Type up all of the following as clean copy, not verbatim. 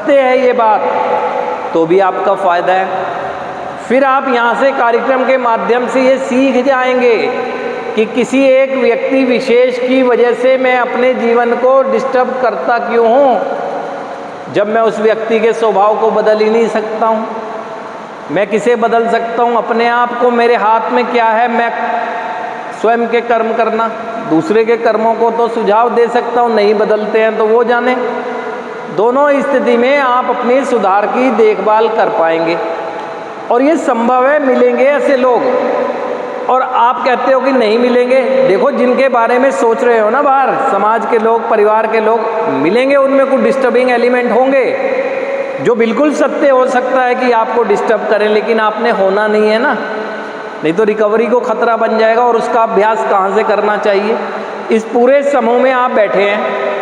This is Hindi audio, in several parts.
सत्य है ये बात, तो भी आपका फ़ायदा है। फिर आप यहाँ से कार्यक्रम के माध्यम से ये सीख जाएंगे कि किसी एक व्यक्ति विशेष की वजह से मैं अपने जीवन को डिस्टर्ब करता क्यों हूँ, जब मैं उस व्यक्ति के स्वभाव को बदल ही नहीं सकता हूँ। मैं किसे बदल सकता हूँ? अपने आप को। मेरे हाथ में क्या है? मैं स्वयं के कर्म करना। दूसरे के कर्मों को तो सुझाव दे सकता हूँ, नहीं बदलते हैं तो वो जाने। दोनों स्थिति में आप अपनी सुधार की देखभाल कर पाएंगे, और ये संभव है। मिलेंगे ऐसे लोग, और आप कहते हो कि नहीं मिलेंगे। देखो, जिनके बारे में सोच रहे हो ना बाहर, समाज के लोग, परिवार के लोग, मिलेंगे। उनमें कुछ डिस्टर्बिंग एलिमेंट होंगे, जो बिल्कुल सत्य हो सकता है कि आपको डिस्टर्ब करें, लेकिन आपने होना नहीं है ना, नहीं तो रिकवरी को खतरा बन जाएगा। और उसका अभ्यास कहाँ से करना चाहिए? इस पूरे समूह में आप बैठे हैं,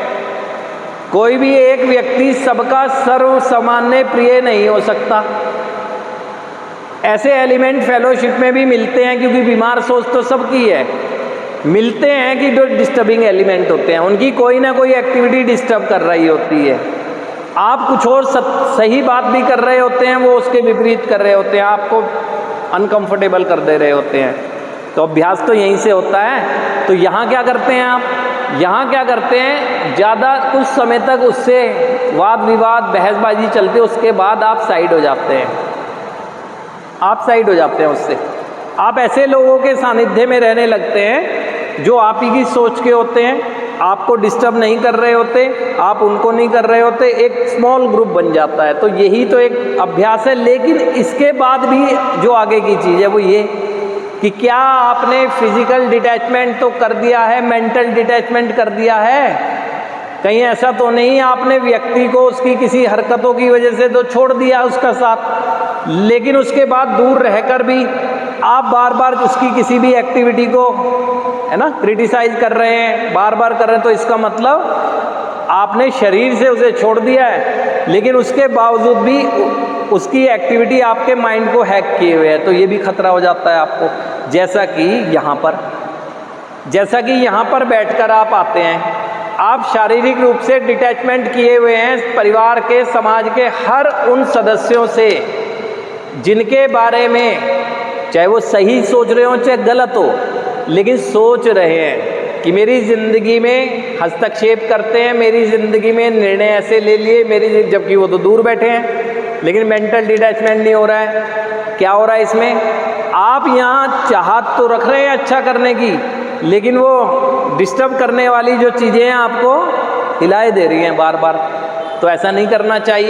कोई भी एक व्यक्ति सबका सर्व सामान्य प्रिय नहीं हो सकता। ऐसे एलिमेंट फेलोशिप में भी मिलते हैं, क्योंकि बीमार सोच तो सबकी है। मिलते हैं कि जो डिस्टर्बिंग एलिमेंट होते हैं, उनकी कोई ना कोई एक्टिविटी डिस्टर्ब कर रही होती है। आप कुछ और सही बात भी कर रहे होते हैं, वो उसके विपरीत कर रहे होते हैं, आपको अनकंफर्टेबल कर दे रहे होते हैं। तो अभ्यास तो यहीं से होता है। तो यहाँ क्या करते हैं आप? यहाँ क्या करते हैं? ज़्यादा कुछ समय तक उससे वाद विवाद, बहसबाजी चलती है, उसके बाद आप साइड हो जाते हैं। आप साइड हो जाते हैं उससे। आप ऐसे लोगों के सानिध्य में रहने लगते हैं जो आप ही की सोच के होते हैं, आपको डिस्टर्ब नहीं कर रहे होते, आप उनको नहीं कर रहे होते। एक स्मॉल ग्रुप बन जाता है। तो यही तो एक अभ्यास है। लेकिन इसके बाद भी जो आगे की चीज़ है वो ये कि क्या आपने फिजिकल डिटैचमेंट तो कर दिया है, मेंटल डिटैचमेंट कर दिया है? कहीं ऐसा तो नहीं आपने व्यक्ति को उसकी किसी हरकतों की वजह से तो छोड़ दिया उसका साथ, लेकिन उसके बाद दूर रहकर भी आप बार बार उसकी किसी भी एक्टिविटी को, है ना, क्रिटिसाइज कर रहे हैं, बार बार कर रहे हैं। तो इसका मतलब आपने शरीर से उसे छोड़ दिया है, लेकिन उसके बावजूद भी उसकी एक्टिविटी आपके माइंड को हैक किए हुए है। तो ये भी खतरा हो जाता है आपको। जैसा कि यहाँ पर बैठकर आप आते हैं, आप शारीरिक रूप से डिटैचमेंट किए हुए हैं परिवार के, समाज के हर उन सदस्यों से जिनके बारे में चाहे वो सही सोच रहे हो चाहे गलत हो, लेकिन सोच रहे हैं कि मेरी ज़िंदगी में हस्तक्षेप करते हैं, मेरी ज़िंदगी में निर्णय ऐसे ले लिए मेरी, जबकि वो तो दूर बैठे हैं। लेकिन मेंटल डिटैचमेंट नहीं हो रहा है। क्या हो रहा है इसमें? आप यहाँ चाहत तो रख रहे हैं अच्छा करने की, लेकिन वो डिस्टर्ब करने वाली जो चीज़ें हैं आपको हिलाए दे रही हैं बार बार। तो ऐसा नहीं करना चाहिए।